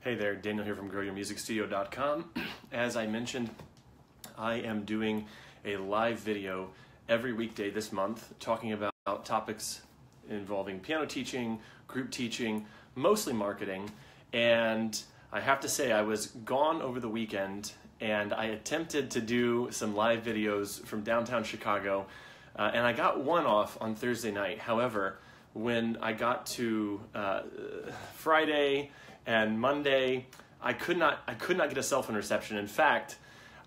Hey there, Daniel here from GrowYourMusicStudio.com. As I mentioned, I am doing a live video every weekday this month talking about topics involving piano teaching, group teaching, mostly marketing. And I have to say I was gone over the weekend and I attempted to do some live videos from downtown Chicago and I got one off on Thursday night. However, when I got to Friday and Monday, I could not get a cell phone reception. In fact,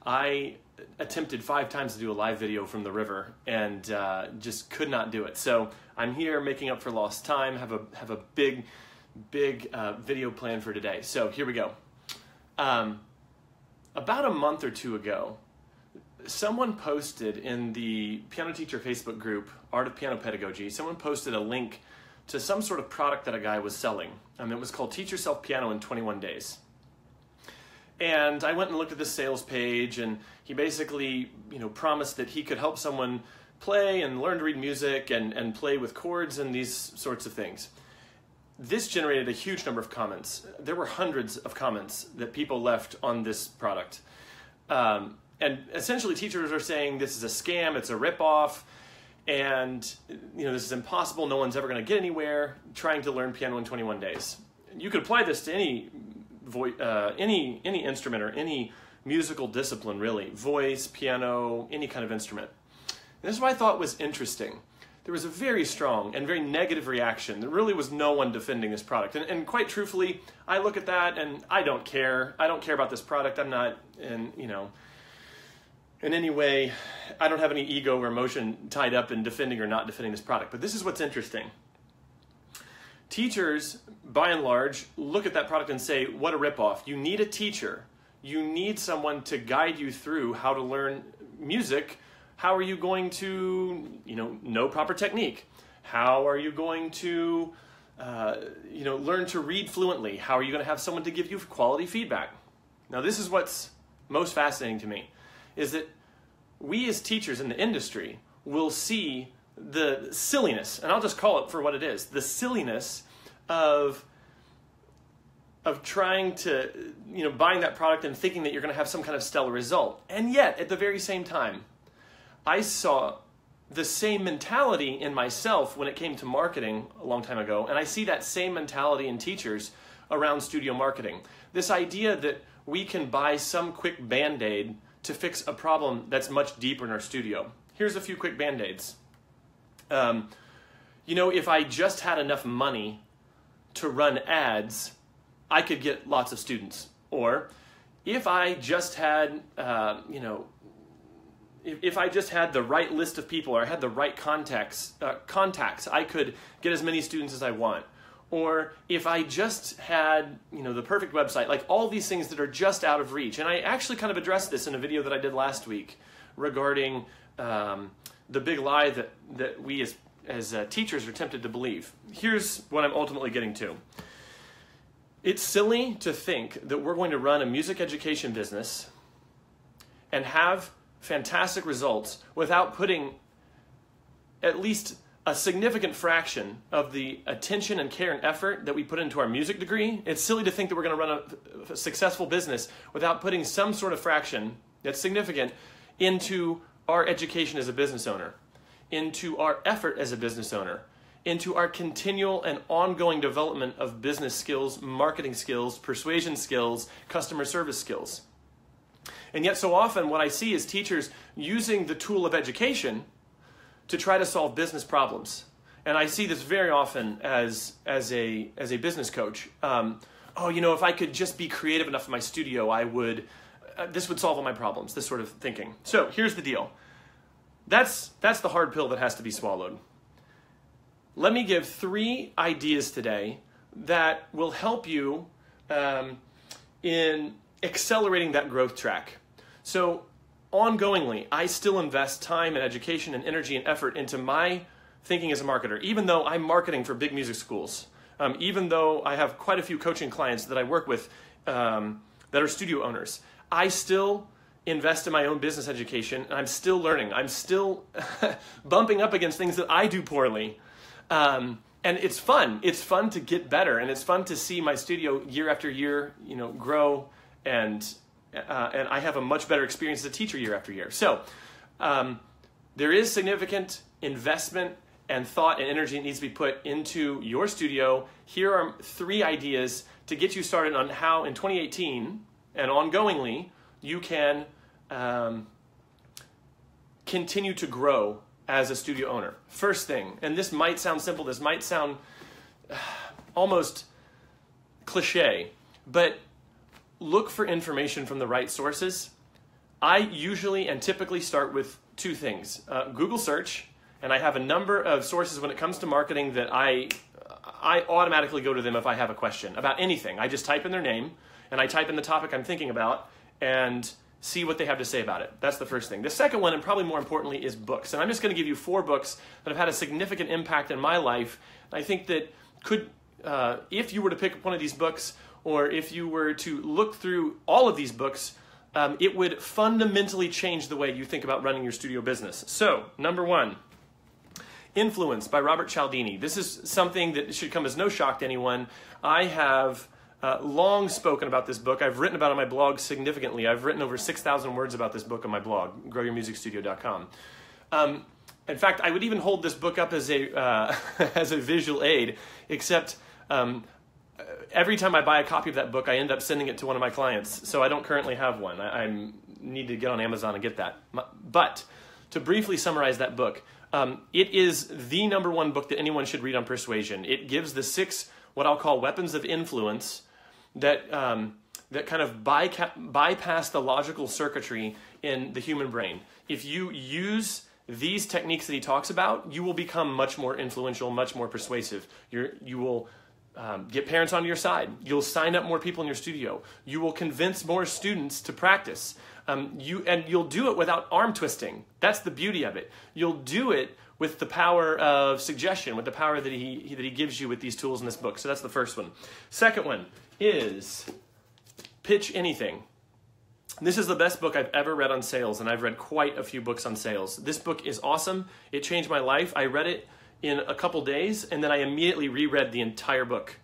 I attempted 5 times to do a live video from the river and just could not do it. So I'm here making up for lost time. Have a big video plan for today. So here we go. About a month or two ago, someone posted in the piano teacher Facebook group, Art of Piano Pedagogy, someone posted a link to some sort of product that a guy was selling. It was called Teach Yourself Piano in 21 Days. And I went and looked at the sales page, and he basically, promised that he could help someone play and learn to read music and play with chords and these sorts of things. This generated a huge number of comments. There were hundreds of comments that people left on this product. And essentially teachers are saying this is a scam, it's a ripoff, and this is impossible, no one's ever going to get anywhere trying to learn piano in 21 days. You could apply this to any instrument or any musical discipline, really. Voice, piano, any kind of instrument. And this is what I thought was interesting. There was a very strong and very negative reaction. There really was no one defending this product. And quite truthfully, I look at that and I don't care. I don't care about this product. I'm not, in any way, I don't have any ego or emotion tied up in defending or not defending this product. But this is what's interesting. Teachers, by and large, look at that product and say, what a ripoff. You need a teacher. You need someone to guide you through how to learn music. How are you going to, know proper technique? How are you going to, learn to read fluently? How are you going to have someone to give you quality feedback? Now, this is what's most fascinating to me, is that we as teachers in the industry will see the silliness, and I'll just call it for what it is, the silliness of trying to, buying that product and thinking that you're going to have some kind of stellar result. And yet, at the very same time, I saw the same mentality in myself when it came to marketing a long time ago, and I see that same mentality in teachers around studio marketing. This idea that we can buy some quick Band-Aid to fix a problem that's much deeper in our studio. Here's a few quick Band-Aids. If I just had enough money to run ads, I could get lots of students. Or if I just had, if I just had the right list of people or I had the right contacts, I could get as many students as I want. Or if I just had, the perfect website, like all these things that are just out of reach. And I actually kind of addressed this in a video that I did last week regarding the big lie that we as teachers are tempted to believe. Here's what I'm ultimately getting to. It's silly to think that we're going to run a music education business and have fantastic results without putting at least a significant fraction of the attention and care and effort that we put into our music degree. It's silly to think that we're going to run a successful business without putting some sort of fraction that's significant into our education as a business owner, into our effort as a business owner, into our continual and ongoing development of business skills, marketing skills, persuasion skills, customer service skills. And yet so often what I see is teachers using the tool of education to try to solve business problems. And I see this very often as a business coach. If I could just be creative enough in my studio, this would solve all my problems, this sort of thinking. So here's the deal. That's the hard pill that has to be swallowed. Let me give 3 ideas today that will help you in accelerating that growth track. So ongoingly, I still invest time and education and energy and effort into my thinking as a marketer, even though I'm marketing for big music schools, even though I have quite a few coaching clients that I work with that are studio owners. I still invest in my own business education, and I'm still learning. I'm still bumping up against things that I do poorly. and it's fun. It's fun to get better, and it's fun to see my studio year after year, grow, and I have a much better experience as a teacher year after year. So there is significant investment and thought and energy that needs to be put into your studio. Here are 3 ideas to get you started on how in 2018 and ongoingly you can continue to grow as a studio owner. First thing, and this might sound simple, this might sound almost cliche, but look for information from the right sources. I usually and typically start with 2 things. Google search, and I have a number of sources when it comes to marketing that I automatically go to them if I have a question about anything. I just type in their name, and I type in the topic I'm thinking about, and see what they have to say about it. That's the first thing. The second one, and probably more importantly, is books. And I'm just going to give you 4 books that have had a significant impact in my life. I think that could, if you were to pick up one of these books, or if you were to look through all of these books, it would fundamentally change the way you think about running your studio business. So, number 1, Influence by Robert Cialdini. This is something that should come as no shock to anyone. I have long spoken about this book. I've written about it on my blog significantly. I've written over 6,000 words about this book on my blog, growyourmusicstudio.com. In fact, I would even hold this book up as a as a visual aid, except every time I buy a copy of that book, I end up sending it to one of my clients. So I don't currently have one. I need to get on Amazon and get that. But to briefly summarize that book, it is the #1 book that anyone should read on persuasion. It gives the 6 what I'll call weapons of influence that that kind of bypass the logical circuitry in the human brain. If you use these techniques that he talks about, you will become much more influential, much more persuasive. You will get parents on your side. You'll sign up more people in your studio. You will convince more students to practice. You'll do it without arm twisting. That's the beauty of it. You'll do it with the power of suggestion, with the power that he gives you with these tools in this book. So that's the first one. Second one is Pitch Anything. This is the best book I've ever read on sales, and I've read quite a few books on sales. This book is awesome. It changed my life. I read it in a couple days, and then I immediately reread the entire book.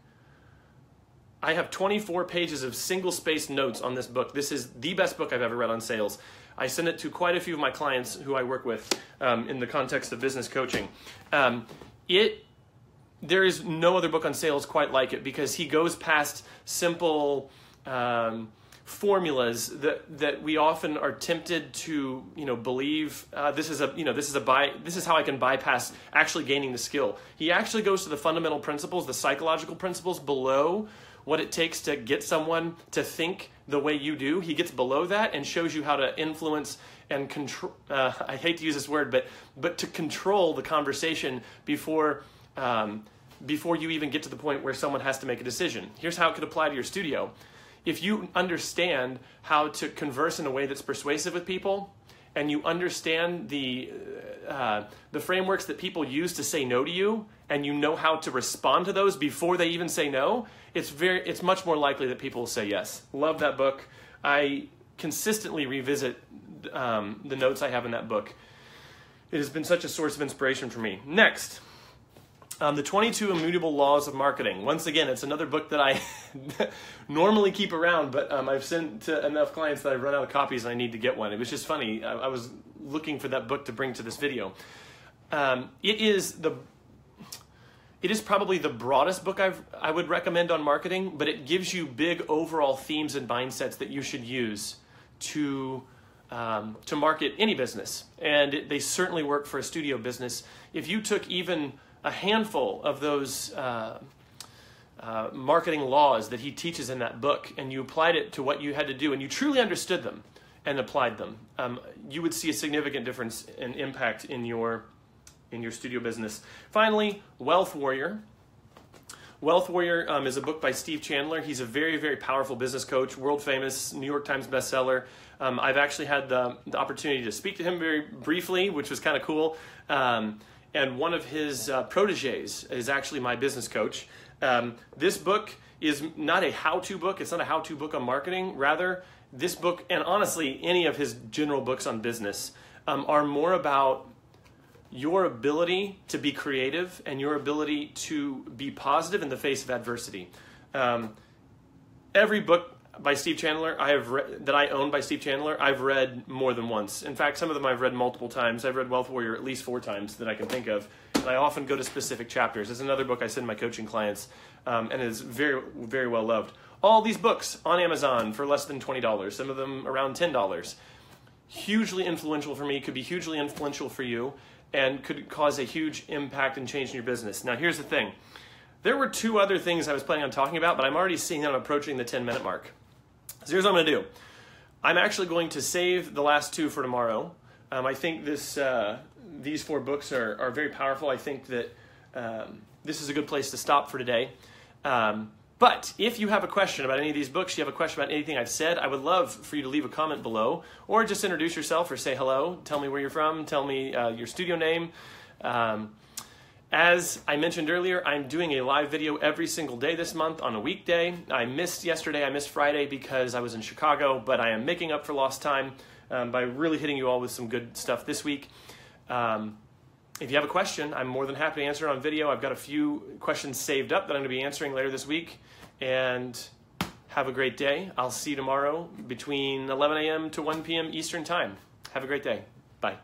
I have 24 pages of single-spaced notes on this book. This is the best book I've ever read on sales. I send it to quite a few of my clients who I work with in the context of business coaching. There is no other book on sales quite like it, because he goes past simple formulas that we often are tempted to believe. This is how I can bypass actually gaining the skill. He actually goes to the fundamental principles, the psychological principles below what it takes to get someone to think the way you do. He gets below that and shows you how to influence and control. I hate to use this word, but to control the conversation before you even get to the point where someone has to make a decision. Here's how it could apply to your studio. If you understand how to converse in a way that's persuasive with people, and you understand the frameworks that people use to say no to you, and you know how to respond to those before they even say no, it's much more likely that people will say yes. Love that book. I consistently revisit the notes I have in that book. It has been such a source of inspiration for me. Next, The 22 Immutable Laws of Marketing. Once again, it's another book that I normally keep around, but I've sent to enough clients that I've run out of copies and I need to get one. It was just funny. I was looking for that book to bring to this video. It is probably the broadest book I would recommend on marketing, but it gives you big overall themes and mindsets that you should use to market any business. And they certainly work for a studio business. If you took even a handful of those marketing laws that he teaches in that book, and you applied it to what you had to do, and you truly understood them and applied them, you would see a significant difference and impact in your studio business. Finally, Wealth Warrior. Wealth Warrior is a book by Steve Chandler. He's a very, very powerful business coach, world famous, New York Times bestseller. I've actually had the opportunity to speak to him very briefly, which was kind of cool. And one of his proteges is actually my business coach. This book is not a how-to book. It's not a how-to book on marketing. Rather, this book, and honestly, any of his general books on business, are more about your ability to be creative and your ability to be positive in the face of adversity. Every book by Steve Chandler that I own by Steve Chandler, I've read more than once. In fact, some of them I've read multiple times. I've read Wealth Warrior at least 4 times that I can think of. And I often go to specific chapters. There's another book I send my coaching clients, and it is very, very well loved. All these books on Amazon for less than $20, some of them around $10. Hugely influential for me, could be hugely influential for you, and could cause a huge impact and change in your business. Now, here's the thing. There were 2 other things I was planning on talking about, but I'm already seeing that I'm approaching the 10-minute mark. So here's what I'm going to do. I'm actually going to save the last 2 for tomorrow. I think these 4 books are very powerful. I think that this is a good place to stop for today. But if you have a question about any of these books, you have a question about anything I've said, I would love for you to leave a comment below, or just introduce yourself or say hello. Tell me where you're from. Tell me your studio name. As I mentioned earlier, I'm doing a live video every single day this month on a weekday. I missed yesterday, I missed Friday because I was in Chicago, but I am making up for lost time by really hitting you all with some good stuff this week. If you have a question, I'm more than happy to answer it on video. I've got a few questions saved up that I'm going to be answering later this week. And have a great day. I'll see you tomorrow between 11 a.m. to 1 p.m. Eastern Time. Have a great day. Bye.